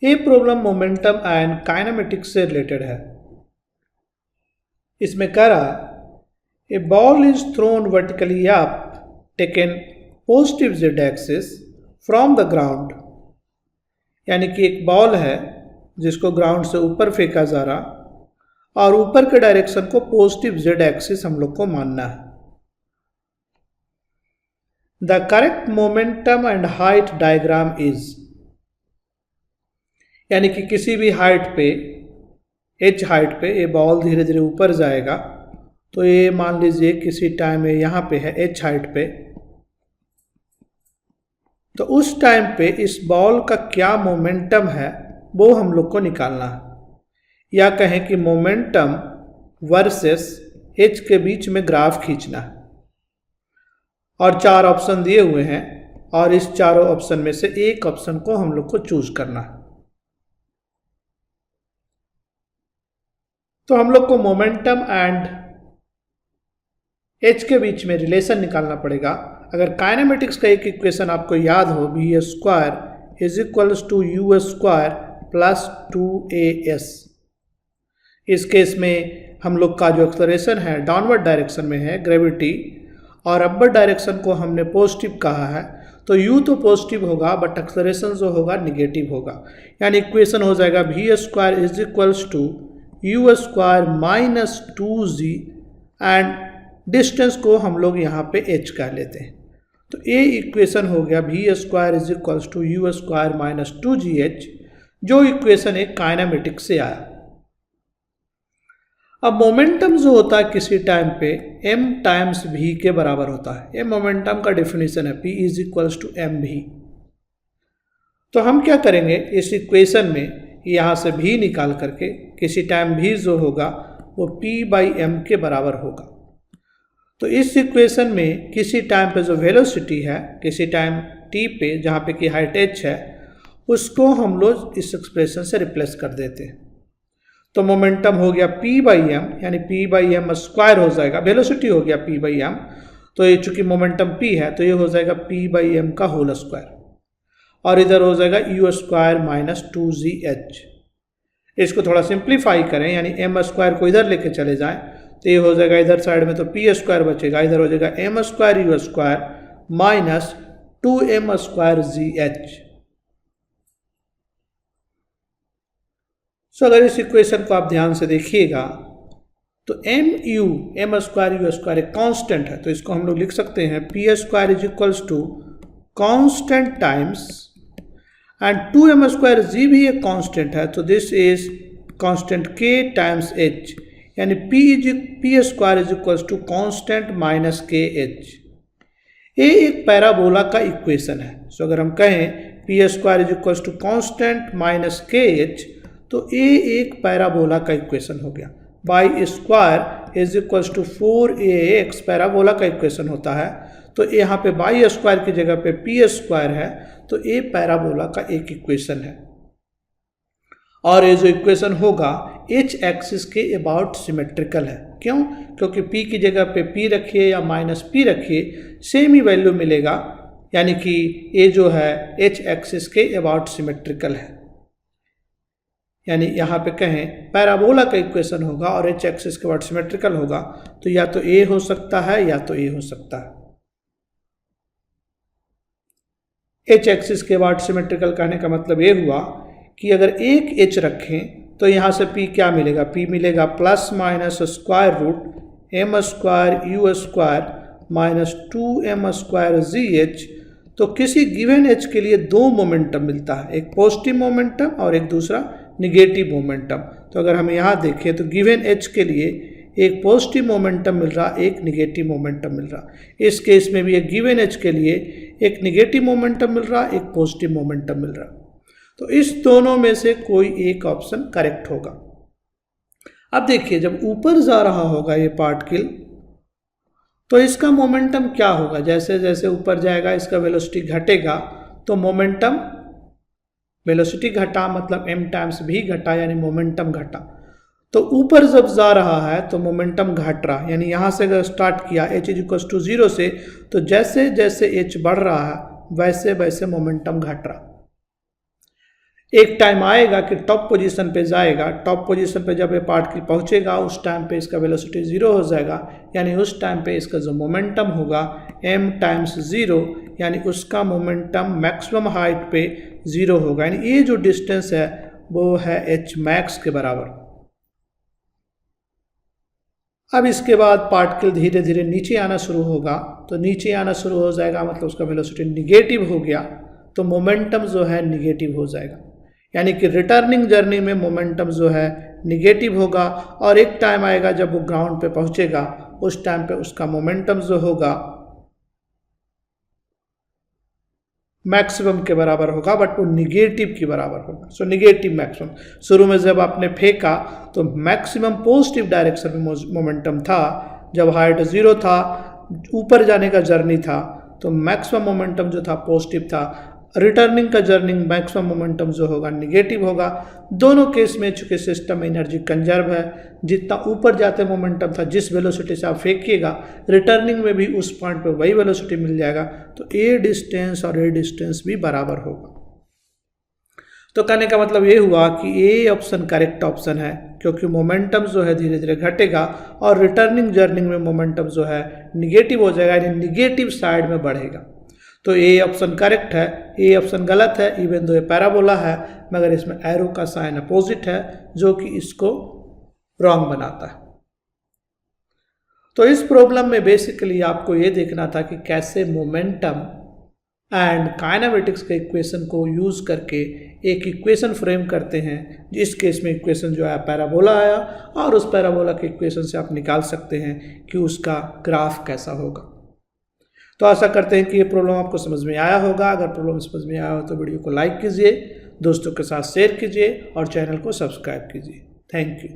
ये problem momentum and kinematics से related है। इसमें कह रहा a ball is thrown vertically up taken positive z axis from the ground, यानी कि एक बॉल है जिसको ग्राउंड से ऊपर फेंका जा रहा और ऊपर के डायरेक्शन को पॉजिटिव जेड एक्सिस हम लोग को मानना है। The correct momentum and height diagram is, यानी कि किसी भी हाइट पे h हाइट पे ये बॉल धीरे धीरे ऊपर जाएगा, तो ये मान लीजिए किसी टाइम यहाँ पे है h हाइट पे, तो उस टाइम पे इस बॉल का क्या मोमेंटम है वो हम लोग को निकालना है, या कहें कि मोमेंटम वर्सेस h के बीच में ग्राफ खींचना है। और 4 ऑप्शन दिए हुए हैं और इस चारों ऑप्शन में से एक ऑप्शन को हम लोग को चूज करना है। तो हम लोग को मोमेंटम एंड h के बीच में रिलेशन निकालना पड़ेगा। अगर काइनेमेटिक्स का एक इक्वेशन आपको याद हो, v square is equals to u square plus 2as, इस केस में हम लोग का जो एक्सलरेशन है डाउनवर्ड डायरेक्शन में है ग्रेविटी, और अपवर्ड डायरेक्शन को हमने पॉजिटिव कहा है, तो u तो पॉजिटिव होगा बट एक्सलरेशन जो होगा निगेटिव होगा। यानी इक्वेशन हो जाएगा v square is equals to u square minus 2g, and distance को हम लोग यहाँ पे h कह लेते हैं। तो ये इक्वेशन हो गया v square is equals to u square minus 2gh, जो इक्वेशन एक काइनेमेटिक्स से आया। अब मोमेंटम जो होता है किसी टाइम पे m टाइम्स v के बराबर होता है। ये मोमेंटम का डेफिनेशन है, p is equals to mv। तो हम क्या करेंगे, इस इक्वेशन में यहाँ से v निकाल करके किसी टाइम v जो होगा वो p बाई m के बराबर होगा। तो इस इक्वेशन में किसी टाइम पे जो वेलोसिटी है किसी टाइम t पे जहाँ पे कि हाइट h है, उसको हम लोग इस एक्सप्रेशन से रिप्लेस कर देते हैं। तो मोमेंटम हो गया p बाई एम, यानी p बाई एम स्क्वायर हो जाएगा, वेलोसिटी हो गया p बाई एम, तो ये चूंकि मोमेंटम p है तो ये हो जाएगा p बाई एम का होल स्क्वायर, और इधर हो जाएगा u स्क्वायर माइनस 2gh। इसको थोड़ा सिंप्लीफाई करें, यानी m स्क्वायर को इधर लेके चले जाएं तो ये हो जाएगा इधर साइड में तो p स्क्वायर बचेगा, इधर हो जाएगा m square u square minus 2m square gh। सो अगर इस इक्वेशन को आप ध्यान से देखिएगा तो m स्क्वायर u स्क्वायर एक कांस्टेंट है, तो इसको हम लोग लिख सकते हैं p square is equals to constant times, and 2m square g भी एक कांस्टेंट है, तो this is constant k times h, यानी p square is equals to constant minus kh। ये एक पैराबोला का इक्वेशन है। सो अगर हम कहें p square is equals to constant minus kh, तो ये एक पैराबोला का इक्वेशन हो गया। Y square is equals to 4ax parabola का इक्वेशन होता है, तो यहाँ पे बाई स्क्वायर की जगह पे p स्क्वायर है, तो ये पैराबोला का एक इक्वेशन है। और ये जो इक्वेशन होगा h एक्सिस के अबाउट सिमेट्रिकल है। क्यों? क्योंकि p की जगह पे p रखिए या माइनस p रखिए सेम ही वैल्यू मिलेगा, यानी कि ये जो है h एक्सिस के अबाउट सिमेट्रिकल है। यानी यहाँ पे कहें पैराबोला का इक्वेशन होगा और h एक्सिस के अबाउट सिमेट्रिकल होगा, तो या तो a हो सकता है या तो a हो सकता है। h एक्सिस के अबाउट सिमेट्रिकल कहने का मतलब ये हुआ कि अगर एक h रखें तो यहाँ से p क्या मिलेगा, p मिलेगा plus minus square root m square u square minus 2m square gh। तो किसी गिवन h के लिए दो मोमेंटम मिलता है, एक पॉजिटिव मोमेंटम और एक दूसरा निगेटिव मोमेंटम। तो अगर हम यहाँ देखें तो गिवन h के लिए एक पॉजिटिव मोमेंटम मिल रहा, एक निगेटिव मोमेंटम मिल रहा। इस केस में भी एक गिवन h के लिए एक निगेटिव मोमेंटम मिल रहा, एक पॉजिटिव मोमेंटम मिल रहा। तो इस दोनों में से कोई एक ऑप्शन करेक्ट होगा। अब देखिए जब ऊपर जा रहा होगा ये पार्टिकल तो इसका मोमेंटम क्या होगा, जैसे जैसे ऊपर जाएगा इसका वेलोसिटी घटेगा, तो मोमेंटम वेलोसिटी घटा मतलब m टाइम्स v घटा, यानी मोमेंटम घटा। तो ऊपर जब जा रहा है तो मोमेंटम घट रहा, यानी यहाँ से अगर स्टार्ट किया h इज इक्वल टू 0 से, तो जैसे जैसे h बढ़ रहा है वैसे वैसे मोमेंटम घट रहा। एक टाइम आएगा कि टॉप पोजीशन पे जाएगा, टॉप पोजीशन पे जब ये पार्टिकल पहुंचेगा उस टाइम पे इसका वेलोसिटी 0 हो जाएगा, यानी उस टाइम पे इसका जो मोमेंटम होगा m टाइम्स 0, यानी उसका मोमेंटम मैक्सिमम हाइट पे 0 होगा, यानी ये जो डिस्टेंस है वो है h मैक्स के बराबर। अब इसके बाद पार्टिकल धीरे धीरे नीचे आना शुरू होगा, तो नीचे आना शुरू हो जाएगा मतलब उसका वेलोसिटी निगेटिव हो गया, तो मोमेंटम जो है निगेटिव हो जाएगा, यानी कि रिटर्निंग जर्नी में मोमेंटम जो है निगेटिव होगा। और एक टाइम आएगा जब वो ग्राउंड पे पहुंचेगा, उस टाइम पे उसका मोमेंटम जो होगा मैक्सिमम के बराबर होगा, बट वो निगेटिव के बराबर होगा। सो निगेटिव मैक्सिमम, शुरू में जब आपने फेंका तो मैक्सिमम पॉजिटिव डायरेक्शन में मोमेंटम था, जब हाइट 0 था, ऊपर जाने का जर्नी था, तो मैक्सिमम मोमेंटम जो था पॉजिटिव था। रिटर्निंग का जर्नी मैक्सिमम मोमेंटम जो होगा निगेटिव होगा। दोनों केस में चूंकि सिस्टम में एनर्जी कंजर्व है, जितना ऊपर जाते मोमेंटम था जिस वेलोसिटी से आप फेंकिएगा, रिटर्निंग में भी उस पॉइंट पे वही वेलोसिटी मिल जाएगा, तो ए डिस्टेंस और ए डिस्टेंस भी बराबर होगा। तो कहने का मतलब ये हुआ कि ए ऑप्शन करेक्ट ऑप्शन है, क्योंकि मोमेंटम जो है धीरे धीरे घटेगा और रिटर्निंग जर्नी में मोमेंटम जो है निगेटिव हो जाएगा, यानी निगेटिव साइड में बढ़ेगा। तो ए ऑप्शन करेक्ट है, ए ऑप्शन गलत है, इवन दो ये पैराबोला है मगर इसमें एरो का साइन अपोजिट है जो कि इसको रॉन्ग बनाता है। तो इस प्रॉब्लम में बेसिकली आपको ये देखना था कि कैसे मोमेंटम एंड काइनेमेटिक्स के इक्वेशन को यूज करके एक इक्वेशन फ्रेम करते हैं, जिस केस में इक्वेशन जो है पैराबोला आया और उस पैराबोला के इक्वेशन से आप निकाल सकते हैं कि उसका ग्राफ कैसा होगा। तो आशा करते हैं कि ये प्रॉब्लम आपको समझ में आया होगा। अगर प्रॉब्लम समझ में आया हो तो वीडियो को लाइक कीजिए, दोस्तों के साथ शेयर कीजिए और चैनल को सब्सक्राइब कीजिए। Thank you.